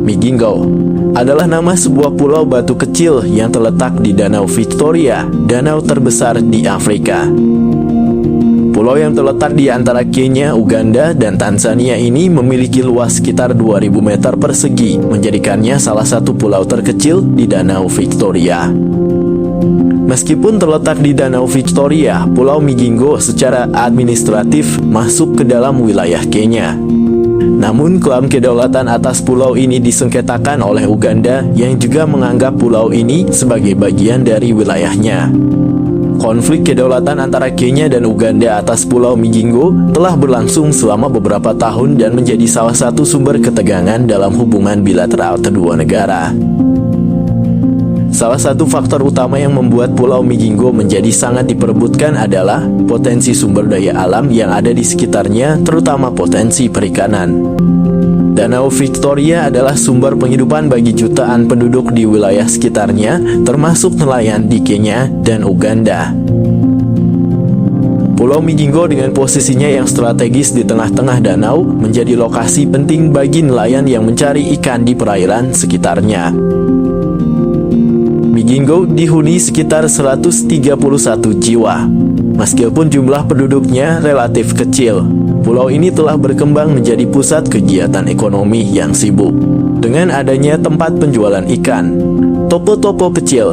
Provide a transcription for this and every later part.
Migingo adalah nama sebuah pulau batu kecil yang terletak di Danau Victoria, danau terbesar di Afrika. Pulau yang terletak di antara Kenya, Uganda, dan Tanzania ini memiliki luas sekitar 2000 meter persegi, menjadikannya salah satu pulau terkecil di Danau Victoria. Meskipun terletak di Danau Victoria, Pulau Migingo secara administratif masuk ke dalam wilayah Kenya. Namun, klaim kedaulatan atas pulau ini disengketakan oleh Uganda yang juga menganggap pulau ini sebagai bagian dari wilayahnya. Konflik kedaulatan antara Kenya dan Uganda atas Pulau Migingo telah berlangsung selama beberapa tahun dan menjadi salah satu sumber ketegangan dalam hubungan bilateral kedua negara. Salah satu faktor utama yang membuat Pulau Migingo menjadi sangat diperebutkan adalah potensi sumber daya alam yang ada di sekitarnya, terutama potensi perikanan. Danau Victoria adalah sumber penghidupan bagi jutaan penduduk di wilayah sekitarnya, termasuk nelayan di Kenya dan Uganda. Pulau Migingo dengan posisinya yang strategis di tengah-tengah danau menjadi lokasi penting bagi nelayan yang mencari ikan di perairan sekitarnya. Migingo dihuni sekitar 131 jiwa. Meskipun jumlah penduduknya relatif kecil, pulau ini telah berkembang menjadi pusat kegiatan ekonomi yang sibuk. Dengan adanya tempat penjualan ikan, toko-toko kecil,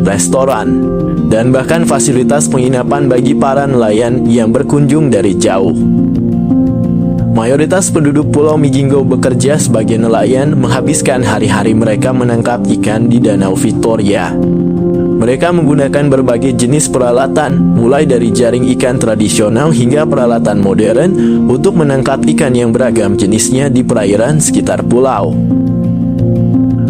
restoran, dan bahkan fasilitas penginapan bagi para nelayan yang berkunjung dari jauh. Mayoritas penduduk Pulau Migingo bekerja sebagai nelayan, menghabiskan hari-hari mereka menangkap ikan di Danau Victoria. Mereka menggunakan berbagai jenis peralatan, mulai dari jaring ikan tradisional hingga peralatan modern untuk menangkap ikan yang beragam jenisnya di perairan sekitar pulau.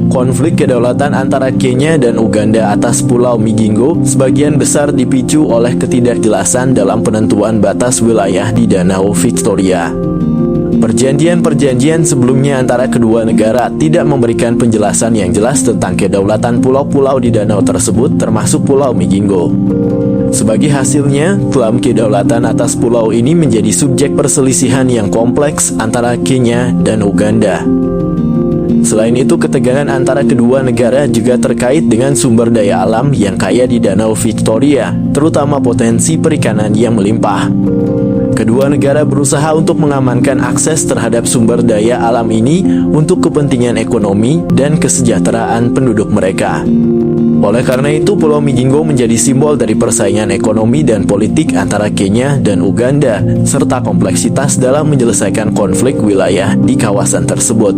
Konflik kedaulatan antara Kenya dan Uganda atas Pulau Migingo sebagian besar dipicu oleh ketidakjelasan dalam penentuan batas wilayah di Danau Victoria. Perjanjian-perjanjian sebelumnya antara kedua negara tidak memberikan penjelasan yang jelas tentang kedaulatan pulau-pulau di danau tersebut, termasuk Pulau Migingo. Sebagai hasilnya, klaim kedaulatan atas pulau ini menjadi subjek perselisihan yang kompleks antara Kenya dan Uganda. Selain itu, ketegangan antara kedua negara juga terkait dengan sumber daya alam yang kaya di Danau Victoria, terutama potensi perikanan yang melimpah. Kedua negara berusaha untuk mengamankan akses terhadap sumber daya alam ini untuk kepentingan ekonomi dan kesejahteraan penduduk mereka. Oleh karena itu, Pulau Migingo menjadi simbol dari persaingan ekonomi dan politik antara Kenya dan Uganda, serta kompleksitas dalam menyelesaikan konflik wilayah di kawasan tersebut.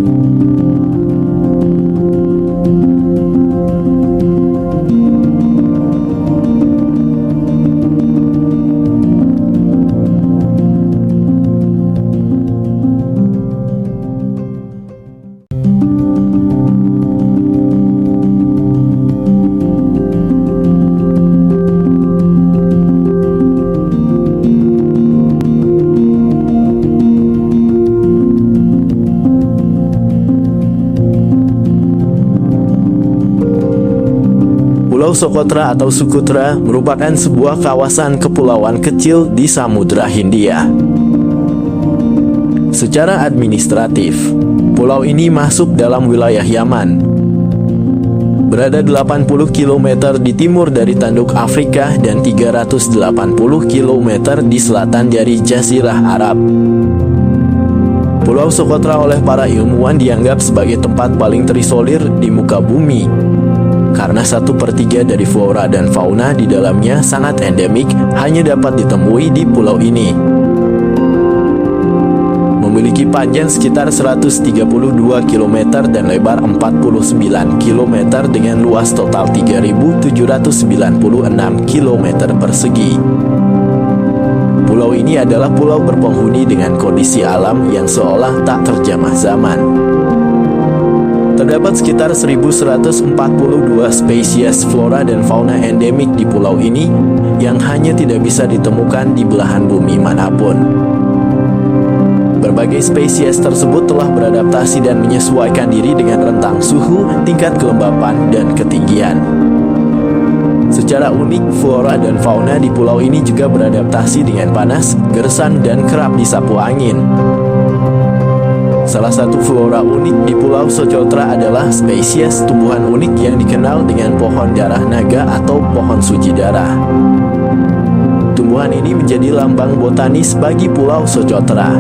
Pulau Socotra atau Sukutra merupakan sebuah kawasan kepulauan kecil di Samudra Hindia. Secara administratif, pulau ini masuk dalam wilayah Yaman. Berada 80 km di timur dari tanduk Afrika dan 380 km di selatan dari Jazirah Arab. Pulau Socotra oleh para ilmuwan dianggap sebagai tempat paling terisolir di muka bumi, karena 1/3 dari flora dan fauna di dalamnya sangat endemik, hanya dapat ditemui di pulau ini. Memiliki panjang sekitar 132 km dan lebar 49 km dengan luas total 3.796 km persegi. Pulau ini adalah pulau berpenghuni dengan kondisi alam yang seolah tak terjamah zaman. Terdapat sekitar 1.142 spesies flora dan fauna endemik di pulau ini yang hanya tidak bisa ditemukan di belahan bumi manapun. Berbagai spesies tersebut telah beradaptasi dan menyesuaikan diri dengan rentang suhu, tingkat kelembapan, dan ketinggian. Secara unik, flora dan fauna di pulau ini juga beradaptasi dengan panas, gersang, dan kerap disapu angin. Salah satu flora unik di Pulau Socotra adalah spesies tumbuhan unik yang dikenal dengan pohon darah naga atau pohon suci darah. Tumbuhan ini menjadi lambang botanis bagi Pulau Socotra.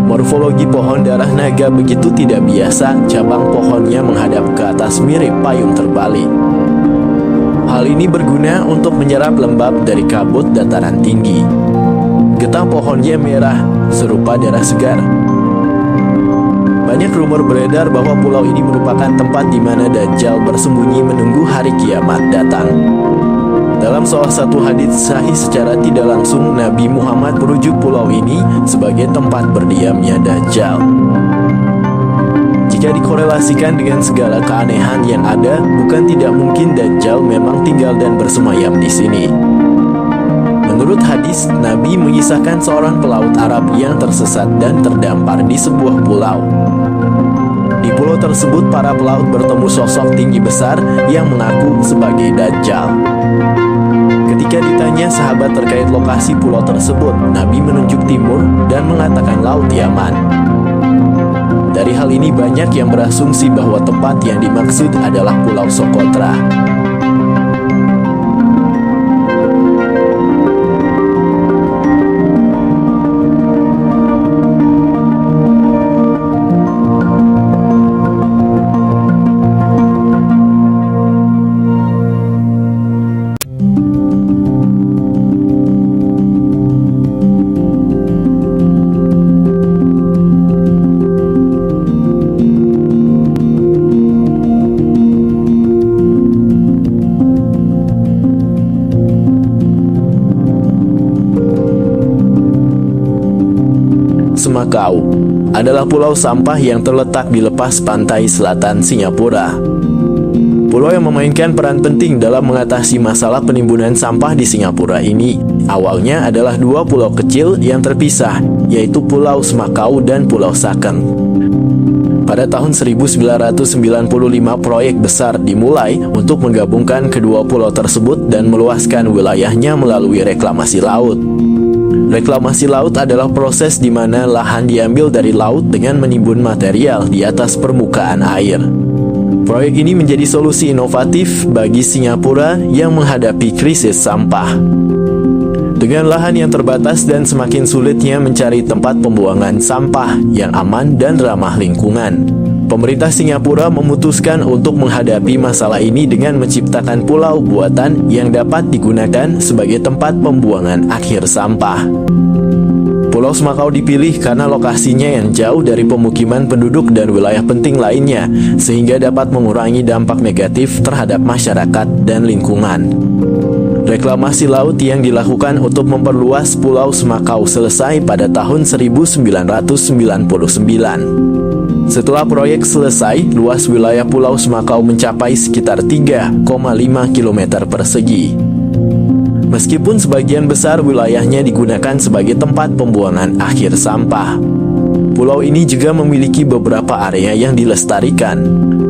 Morfologi pohon darah naga begitu tidak biasa, cabang pohonnya menghadap ke atas mirip payung terbalik. Hal ini berguna untuk menyerap lembab dari kabut dataran tinggi. Getah pohonnya merah, serupa darah segar. Banyak rumor beredar bahwa pulau ini merupakan tempat di mana Dajjal bersembunyi menunggu hari kiamat datang. Dalam salah satu hadits sahih secara tidak langsung, Nabi Muhammad merujuk pulau ini sebagai tempat berdiamnya Dajjal. Jika dikorelasikan dengan segala keanehan yang ada, bukan tidak mungkin Dajjal memang tinggal dan bersemayam di sini. Menurut hadis, Nabi mengisahkan seorang pelaut Arab yang tersesat dan terdampar di sebuah pulau. Di pulau tersebut, para pelaut bertemu sosok tinggi besar yang mengaku sebagai Dajjal. Ketika ditanya sahabat terkait lokasi pulau tersebut, Nabi menunjuk timur dan mengatakan Laut Yaman. Dari hal ini banyak yang berasumsi bahwa tempat yang dimaksud adalah Pulau Socotra. Semakau adalah pulau sampah yang terletak di lepas pantai selatan Singapura. Pulau yang memainkan peran penting dalam mengatasi masalah penimbunan sampah di Singapura ini awalnya adalah dua pulau kecil yang terpisah, yaitu Pulau Semakau dan Pulau Sakeng. Pada tahun 1995 proyek besar dimulai untuk menggabungkan kedua pulau tersebut dan meluaskan wilayahnya melalui reklamasi laut. Reklamasi laut adalah proses di mana lahan diambil dari laut dengan menimbun material di atas permukaan air. Proyek ini menjadi solusi inovatif bagi Singapura yang menghadapi krisis sampah. Dengan lahan yang terbatas dan semakin sulitnya mencari tempat pembuangan sampah yang aman dan ramah lingkungan, pemerintah Singapura memutuskan untuk menghadapi masalah ini dengan menciptakan pulau buatan yang dapat digunakan sebagai tempat pembuangan akhir sampah. Pulau Semakau dipilih karena lokasinya yang jauh dari pemukiman penduduk dan wilayah penting lainnya, sehingga dapat mengurangi dampak negatif terhadap masyarakat dan lingkungan. Reklamasi laut yang dilakukan untuk memperluas Pulau Semakau selesai pada tahun 1999. Setelah proyek selesai, luas wilayah Pulau Semakau mencapai sekitar 3,5 km persegi. Meskipun sebagian besar wilayahnya digunakan sebagai tempat pembuangan akhir sampah, pulau ini juga memiliki beberapa area yang dilestarikan,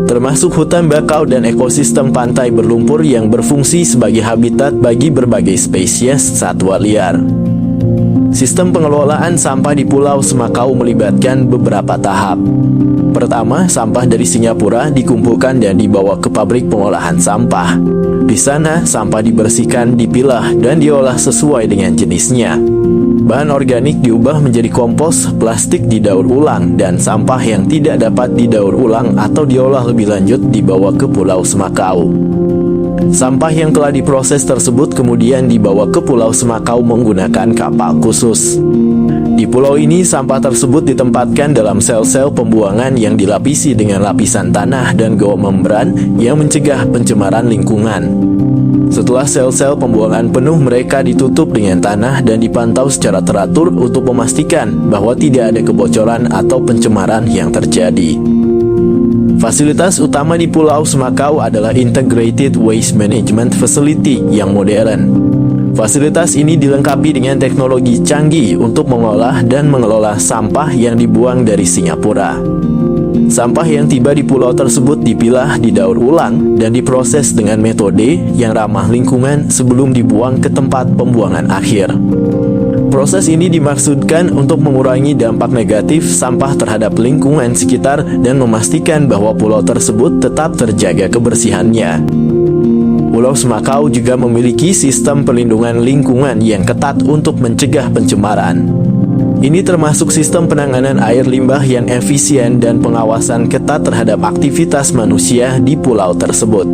termasuk hutan bakau dan ekosistem pantai berlumpur yang berfungsi sebagai habitat bagi berbagai spesies satwa liar. Sistem pengelolaan sampah di Pulau Semakau melibatkan beberapa tahap. Pertama, sampah dari Singapura dikumpulkan dan dibawa ke pabrik pengolahan sampah. Di sana, sampah dibersihkan, dipilah, dan diolah sesuai dengan jenisnya. Bahan organik diubah menjadi kompos, plastik didaur ulang, dan sampah yang tidak dapat didaur ulang atau diolah lebih lanjut dibawa ke Pulau Semakau. Sampah yang telah diproses tersebut kemudian dibawa ke Pulau Semakau menggunakan kapal khusus. Di pulau ini, sampah tersebut ditempatkan dalam sel-sel pembuangan yang dilapisi dengan lapisan tanah dan goa membran yang mencegah pencemaran lingkungan. Setelah sel-sel pembuangan penuh, mereka ditutup dengan tanah dan dipantau secara teratur untuk memastikan bahwa tidak ada kebocoran atau pencemaran yang terjadi. Fasilitas utama di Pulau Semakau adalah Integrated Waste Management Facility yang modern. Fasilitas ini dilengkapi dengan teknologi canggih untuk mengolah dan mengelola sampah yang dibuang dari Singapura. Sampah yang tiba di pulau tersebut dipilah, didaur ulang, dan diproses dengan metode yang ramah lingkungan sebelum dibuang ke tempat pembuangan akhir. Proses ini dimaksudkan untuk mengurangi dampak negatif sampah terhadap lingkungan sekitar dan memastikan bahwa pulau tersebut tetap terjaga kebersihannya. Pulau Semakau juga memiliki sistem perlindungan lingkungan yang ketat untuk mencegah pencemaran. Ini termasuk sistem penanganan air limbah yang efisien dan pengawasan ketat terhadap aktivitas manusia di pulau tersebut.